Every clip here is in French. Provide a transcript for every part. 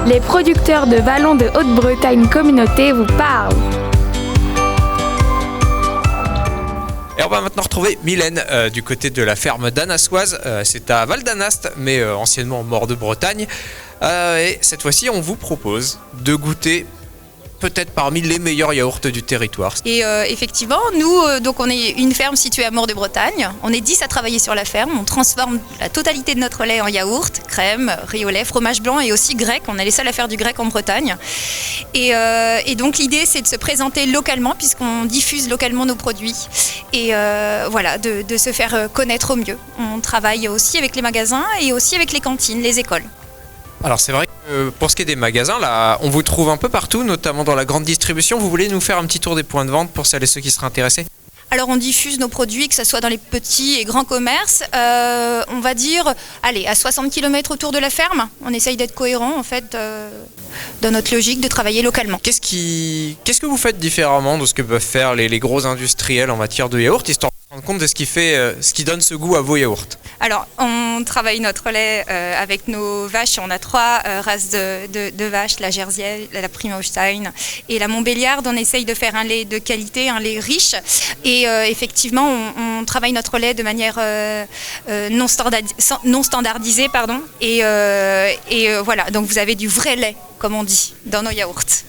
Les producteurs de Vallon de Haute-Bretagne Communauté vous parlent. Et on va maintenant retrouver Mylène du côté de la ferme d'Annassoise. C'est à Val d'Anast, mais anciennement Mort de Bretagne. Et cette fois-ci, on vous propose de goûter peut-être parmi les meilleurs yaourts du territoire. Et effectivement, nous, donc on est une ferme située à Mort de Bretagne. On est 10 à travailler sur la ferme. On transforme la totalité de notre lait en yaourt, crème, riz au lait, fromage blanc et aussi grec. On est les seuls à faire du grec en Bretagne. Et donc l'idée, c'est de se présenter localement puisqu'on diffuse localement nos produits. Et voilà, de se faire connaître au mieux. On travaille aussi avec les magasins et aussi avec les cantines, les écoles. Alors c'est vrai que pour ce qui est des magasins, là, on vous trouve un peu partout, notamment dans la grande distribution. Vous voulez nous faire un petit tour des points de vente pour celles et ceux qui seraient intéressés ? Alors on diffuse nos produits, que ce soit dans les petits et grands commerces, on va dire, allez, à 60 km autour de la ferme. On essaye d'être cohérent en fait dans notre logique de travailler localement. Qu'est-ce que vous faites différemment de ce que peuvent faire les gros industriels en matière de yaourt, histoire de se rendre compte de ce qui donne ce goût à vos yaourts ? Alors, on travaille notre lait avec nos vaches. On a 3 races de vaches, la Jersiaise, la Prime Holstein et la Montbéliarde. On essaye de faire un lait de qualité, un lait riche. Et effectivement, on travaille notre lait de manière non standardisée. Pardon. Et voilà, donc vous avez du vrai lait, comme on dit, dans nos yaourts.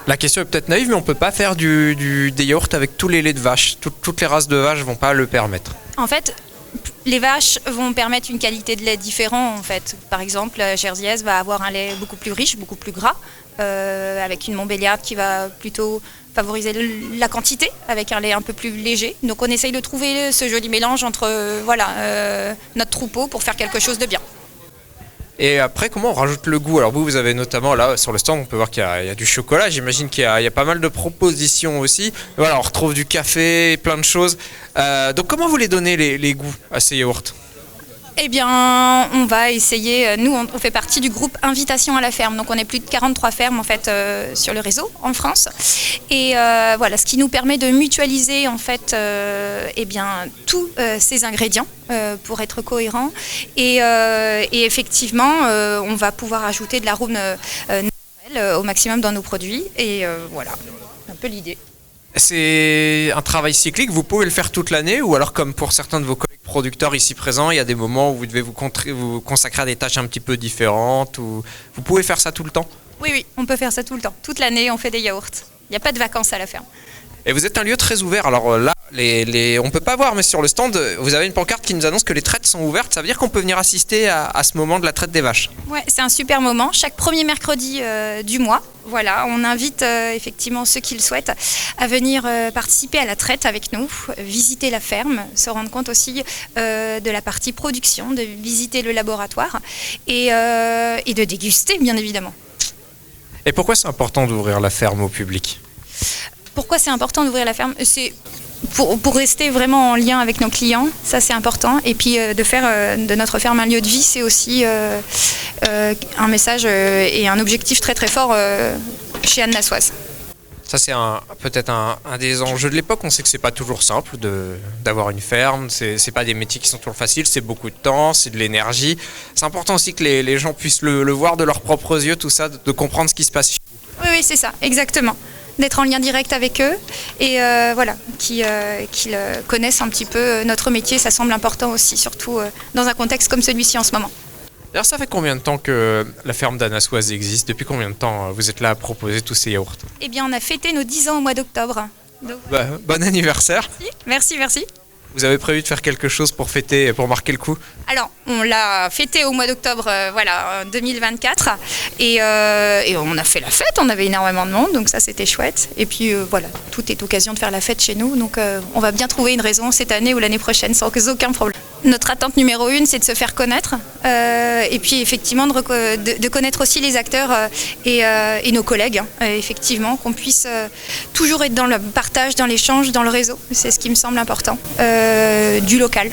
La question est peut-être naïve, mais on ne peut pas faire des yaourts avec tous les laits de vache. Toutes les races de vaches ne vont pas le permettre. En fait, les vaches vont permettre une qualité de lait différente en fait. Par exemple, la Jersiaise va avoir un lait beaucoup plus riche, beaucoup plus gras, avec une Montbéliarde qui va plutôt favoriser la quantité, avec un lait un peu plus léger. Donc on essaye de trouver ce joli mélange entre notre troupeau pour faire quelque chose de bien. Et après, comment on rajoute le goût ? Alors vous avez notamment là sur le stand, on peut voir qu'il y a du chocolat. J'imagine qu'il y a pas mal de propositions aussi. Voilà, on retrouve du café, plein de choses. Donc comment vous les donnez les goûts à ces yaourts ? Eh bien, on va essayer, nous on fait partie du groupe Invitation à la ferme, donc on est plus de 43 fermes en fait sur le réseau en France. Et voilà, ce qui nous permet de mutualiser en fait tous ces ingrédients pour être cohérent. Et effectivement, on va pouvoir ajouter de l'arôme naturel au maximum dans nos produits. Et voilà, un peu l'idée. C'est un travail cyclique, vous pouvez le faire toute l'année ou alors comme pour certains de vos collègues producteurs ici présents, il y a des moments où vous devez vous consacrer à des tâches un petit peu différentes ou vous pouvez faire ça tout le temps ? Oui, on peut faire ça tout le temps. Toute l'année, on fait des yaourts. Il n'y a pas de vacances à la ferme. Et vous êtes un lieu très ouvert. Alors là, on ne peut pas voir, mais sur le stand, vous avez une pancarte qui nous annonce que les traites sont ouvertes. Ça veut dire qu'on peut venir assister à ce moment de la traite des vaches. Ouais, c'est un super moment. Chaque premier mercredi du mois, voilà, on invite effectivement ceux qui le souhaitent à venir participer à la traite avec nous, visiter la ferme, se rendre compte aussi de la partie production, de visiter le laboratoire et de déguster, bien évidemment. Et pourquoi c'est important d'ouvrir la ferme au public ? Pourquoi c'est important d'ouvrir la ferme ? C'est pour rester vraiment en lien avec nos clients, ça c'est important. Et puis de faire de notre ferme un lieu de vie, c'est aussi un message et un objectif très très fort chez Annassoise. Ça c'est peut-être un des enjeux de l'époque. On sait que c'est pas toujours simple d'avoir une ferme. C'est pas des métiers qui sont toujours faciles. C'est beaucoup de temps, c'est de l'énergie. C'est important aussi que les gens puissent le voir de leurs propres yeux, tout ça, de comprendre ce qui se passe. Oui, c'est ça, exactement. D'être en lien direct avec eux et voilà, qu'ils connaissent un petit peu notre métier, ça semble important aussi, surtout dans un contexte comme celui-ci en ce moment. D'ailleurs, ça fait combien de temps que la ferme d'Annassoise existe ? Depuis combien de temps vous êtes là à proposer tous ces yaourts ? Eh bien, on a fêté nos 10 ans au mois d'octobre. Donc... Bon anniversaire. Merci. Vous avez prévu de faire quelque chose pour fêter, pour marquer le coup ? Alors, on l'a fêté au mois d'octobre, en 2024. Et on a fait la fête, on avait énormément de monde, donc ça c'était chouette. Et puis tout est occasion de faire la fête chez nous. Donc on va bien trouver une raison cette année ou l'année prochaine, sans aucun problème. Notre attente numéro 1, c'est de se faire connaître. Et puis effectivement, de connaître aussi les acteurs et nos collègues. Effectivement, qu'on puisse toujours être dans le partage, dans l'échange, dans le réseau. C'est ce qui me semble important. Du local.